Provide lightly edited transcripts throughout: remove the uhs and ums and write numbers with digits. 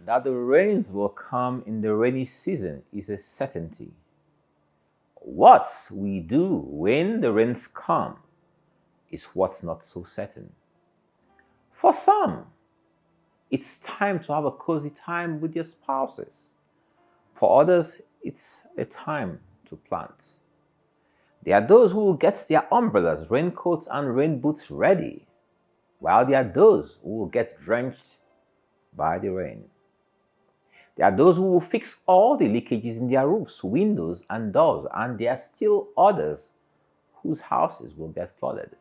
That the rains will come in the rainy season is a certainty. What we do when the rains come is what's not so certain. For some, it's time to have a cozy time with your spouses. For others, it's a time to plant. There are those who will get their umbrellas, raincoats, and rain boots ready, while there are those who will get drenched by the rain. There are those who will fix all the leakages in their roofs, windows, and doors, and there are still others whose houses will get flooded.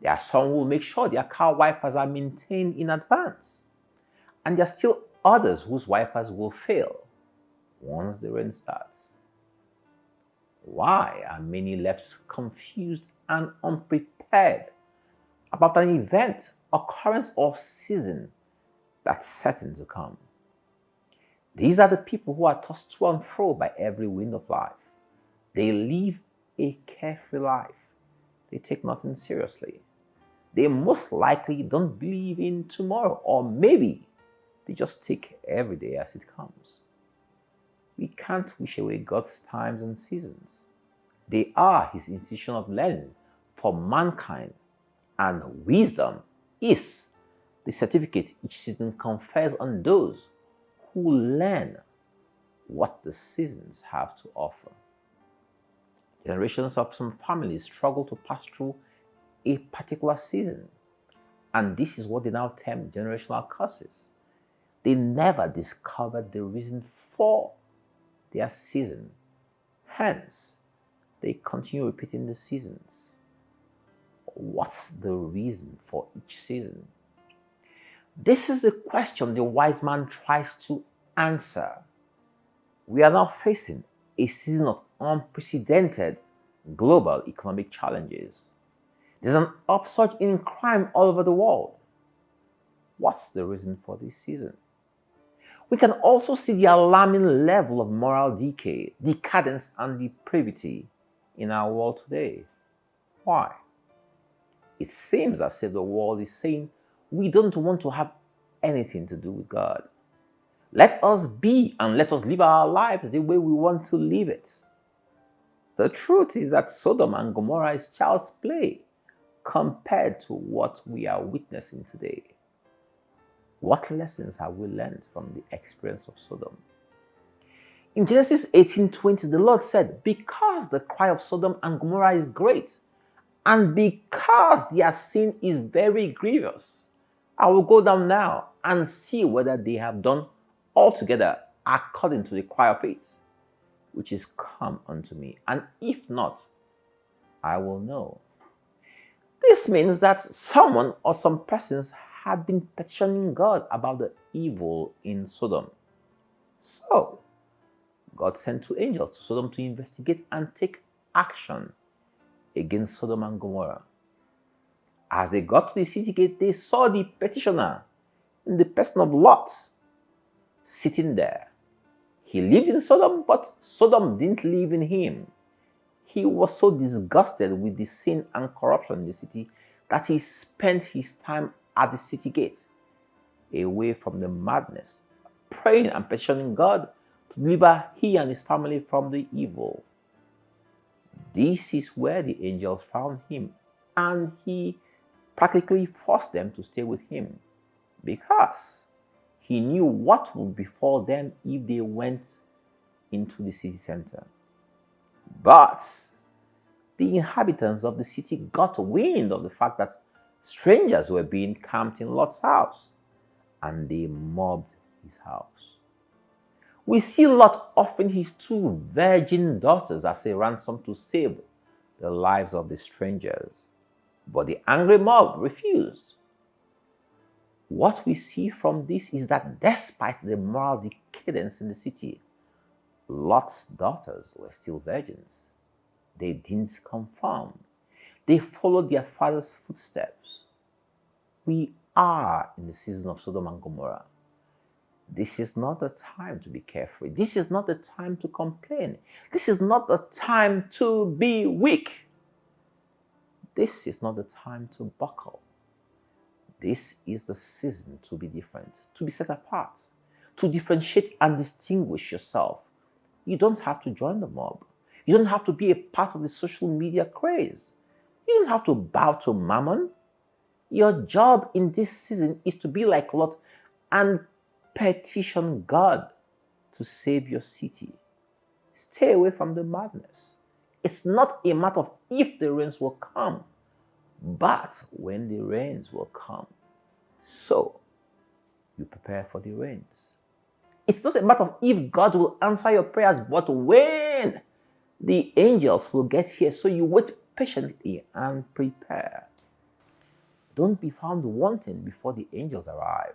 There are some who will make sure their car wipers are maintained in advance, and there are still others whose wipers will fail once the rain starts. Why are many left confused and unprepared about an event, occurrence, or season that's certain to come? These are the people who are tossed to and fro by every wind of life. They live a carefree life. They take nothing seriously. They most likely don't believe in tomorrow, or maybe they just take every day as it comes. We can't wish away God's times and seasons. They are His institution of learning for mankind, and wisdom is the certificate each season confers on those who learn what the seasons have to offer. Generations of some families struggle to pass through a particular season, and this is what they now term generational curses. They never discovered the reason for their season. Hence, they continue repeating the seasons. What's the reason for each season? This is the question the wise man tries to answer. We are now facing a season of unprecedented global economic challenges. There's an upsurge in crime all over the world. What's the reason for this season? We can also see the alarming level of moral decay, decadence, and depravity in our world today. Why? It seems as if the world is saying, we don't want to have anything to do with God. Let us be and let us live our lives the way we want to live it. The truth is that Sodom and Gomorrah is child's play compared to what we are witnessing today. What lessons have we learned from the experience of Sodom? In Genesis 18:20, the Lord said, because the cry of Sodom and Gomorrah is great, and because their sin is very grievous, I will go down now and see whether they have done altogether according to the cry of it, which is come unto me. And if not, I will know. This means that someone or some persons had been petitioning God about the evil in Sodom. So, God sent two angels to Sodom to investigate and take action against Sodom and Gomorrah. As they got to the city gate, they saw the petitioner in the person of Lot sitting there. He lived in Sodom, but Sodom didn't live in him. He was so disgusted with the sin and corruption in the city that he spent his time at the city gate, away from the madness, praying and petitioning God to deliver he and his family from the evil. This is where the angels found him, and he practically forced them to stay with him because he knew what would befall them if they went into the city center. But the inhabitants of the city got wind of the fact that strangers were being camped in Lot's house, and they mobbed his house. We see Lot offering his two virgin daughters as a ransom to save the lives of the strangers, but the angry mob refused. What we see from this is that despite the moral decadence in the city, Lot's daughters were still virgins. They didn't conform. They followed their father's footsteps. We are in the season of Sodom and Gomorrah. This is not the time to be carefree. This is not the time to complain. This is not the time to be weak. This is not the time to buckle. This is the season to be different, to be set apart, to differentiate and distinguish yourself. You don't have to join the mob. You don't have to be a part of the social media craze. You don't have to bow to mammon. Your job in this season is to be like Lot and petition God to save your city. Stay away from the madness. It's not a matter of if the rains will come, but when the rains will come. So, you prepare for the rains. It's not a matter of if God will answer your prayers, but when the angels will get here. So you wait patiently and prepare. Don't be found wanting before the angels arrive.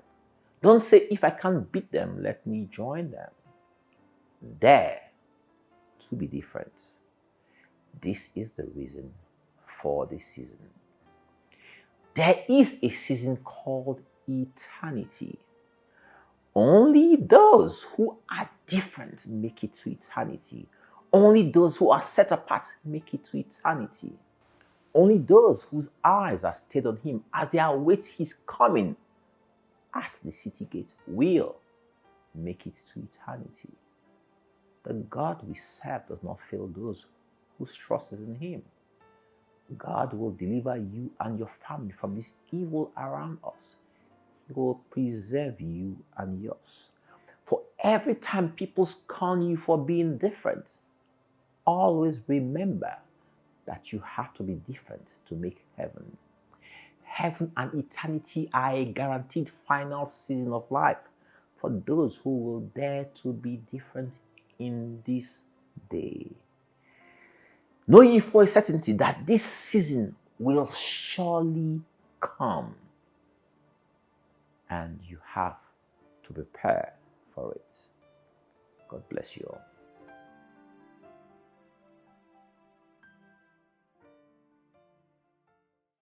Don't say, if I can't beat them, let me join them. Dare to be different. This is the reason for this season. There is a season called eternity. Only those who are different make it to eternity. Only those who are set apart make it to eternity. Only those whose eyes are stayed on him as they await his coming at the city gate will make it to eternity. The God we serve does not fail those whose trust is in him. God will deliver you and your family from this evil around us. He will preserve you and yours. For every time people scorn you for being different, always remember that you have to be different to make heaven. Heaven and eternity are a guaranteed final season of life for those who will dare to be different in this day. Know ye for a certainty that this season will surely come, and you have to prepare for it. God bless you all.